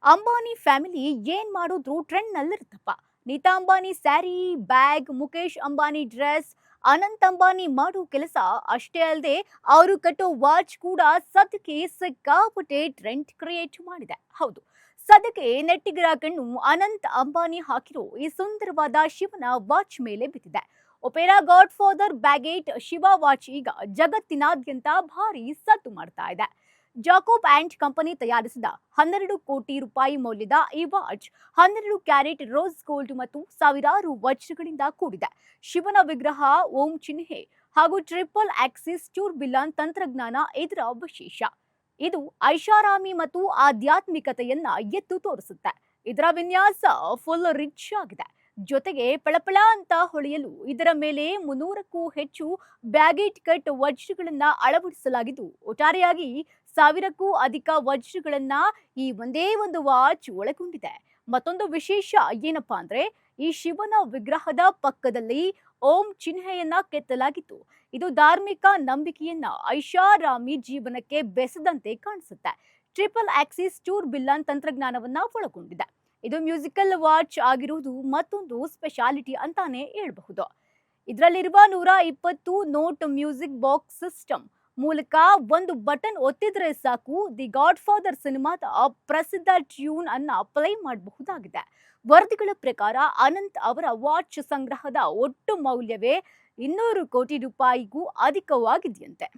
Ambani family ಏನ್ ಮಾಡಿದ್ರು trend ನಲ್ಲಿರುತ್ತಪ್ಪ. ನೀತಾ ಅಂಬಾನಿ ಸ್ಯಾರಿ, ಬ್ಯಾಗ್, ಮುಖೇಶ್ ಅಂಬಾನಿ ಡ್ರೆಸ್, ಅನಂತ್ ಅಂಬಾನಿ ಮಾಡೋ ಕೆಲಸ ಅಷ್ಟೇ ಅಲ್ಲದೆ ಅವರು ಕಟ್ಟೋ ವಾಚ್ ಕೂಡ ಸದ್ಯಕ್ಕೆ ಸಿಕ್ಕಾಪಟ್ಟೆ ಟ್ರೆಂಡ್ ಕ್ರಿಯೇಟ್ ಮಾಡಿದೆ. ಹೌದು, ಸದ್ಯಕ್ಕೆ ನೆಟ್ಟಿಗರ ಕಣ್ಣು ಅನಂತ್ ಅಂಬಾನಿ ಹಾಕಿರೋ ಈ ಸುಂದರವಾದ ಶಿವನ ವಾಚ್ ಮೇಲೆ ಬಿದ್ದಿದೆ. ಒಪೆರಾ ಗಾಡ್ ಫಾದರ್ ಬ್ಯಾಗೇಟ್ ಶಿವ ವಾಚ್ ಈಗ ಜಗತ್ತಿನಾದ್ಯಂತ ಭಾರಿ ಸದ್ದು ಮಾಡ್ತಾ ಇದೆ. ಜಾಕೋಬ್ ಆ್ಯಂಡ್ ಕಂಪನಿ ತಯಾರಿಸಿದ 12 ಕೋಟಿ ರೂಪಾಯಿ ಮೌಲ್ಯದ ಈ ವಾಚ್ 12 ಕ್ಯಾರೆಟ್ ರೋಸ್ ಗೋಲ್ಡ್ ಮತ್ತು ಸಾವಿರಾರು ವಜ್ರಗಳಿಂದ ಕೂಡಿದೆ. ಶಿವನ ವಿಗ್ರಹ, ಓಂ ಚಿಹ್ನೆ ಹಾಗೂ ಟ್ರಿಪಲ್ ಆಕ್ಸಿಸ್ ಟೂರ್ಬಿಲಾನ್ ತಂತ್ರಜ್ಞಾನ ಇದರ ವಿಶೇಷ. ಇದು ಐಷಾರಾಮಿ ಮತ್ತು ಆಧ್ಯಾತ್ಮಿಕತೆಯನ್ನ ಎತ್ತು ತೋರಿಸುತ್ತೆ. ಇದರ ವಿನ್ಯಾಸ ಫುಲ್ ರಿಚ್ ಆಗಿದೆ. ಜೊತೆಗೆ ಪಳಪಳ ಅಂತ ಹೊಳೆಯಲು ಇದರ ಮೇಲೆ 300ಕ್ಕೂ ಹೆಚ್ಚು ಬ್ಯಾಗೆಟ್ ಕಟ್ ವಜ್ರಗಳನ್ನ ಅಳವಡಿಸಲಾಗಿದ್ದು, ಒಟ್ಟಾರೆಯಾಗಿ 1000ಕ್ಕೂ ಅಧಿಕ ವಜ್ರಗಳನ್ನ ಈ ಒಂದೇ ಒಂದು ವಾಚ್ ಒಳಗೊಂಡಿದೆ. ಮತ್ತೊಂದು ವಿಶೇಷ ಏನಪ್ಪಾ ಅಂದ್ರೆ, ಈ ಶಿವನ ವಿಗ್ರಹದ ಪಕ್ಕದಲ್ಲಿ ಓಂ ಚಿಹ್ನೆಯನ್ನ ಕೆತ್ತಲಾಗಿತ್ತು. ಇದು ಧಾರ್ಮಿಕ ನಂಬಿಕೆಯನ್ನ ಐಷಾರಾಮಿ ಜೀವನಕ್ಕೆ ಬೆಸೆದಂತೆ ಕಾಣಿಸುತ್ತೆ. ಟ್ರಿಪಲ್ ಆಕ್ಸಿಸ್ ಟೂರ್ಬಿಲಾನ್ ತಂತ್ರಜ್ಞಾನವನ್ನ ಒಳಗೊಂಡಿದೆ. ಇದು ಮ್ಯೂಸಿಕಲ್ ವಾಚ್ ಆಗಿರುವುದು ಮತ್ತೊಂದು ಸ್ಪೆಷಾಲಿಟಿ ಅಂತಾನೆ ಹೇಳ್ಬಹುದು. ಇದರಲ್ಲಿರುವ 120 ನೋಟ್ ಮ್ಯೂಸಿಕ್ ಬಾಕ್ಸ್ ಸಿಸ್ಟಮ್ ಮೂಲಕ ಒಂದು ಬಟನ್ ಒತ್ತಿದ್ರೆ ಸಾಕು, ದಿ ಗಾಡ್ ಫಾದರ್ ಸಿನಿಮಾದ ಪ್ರಸಿದ್ಧ ಟ್ಯೂನ್ ಅನ್ನ ಪ್ಲೇ ಮಾಡಬಹುದಾಗಿದೆ. ವರದಿಗಳ ಪ್ರಕಾರ ಅನಂತ್ ಅವರ ವಾಚ್ ಸಂಗ್ರಹದ ಒಟ್ಟು ಮೌಲ್ಯವೇ 200 ಕೋಟಿ ರೂಪಾಯಿಗೂ ಅಧಿಕವಾಗಿದೆಯಂತೆ.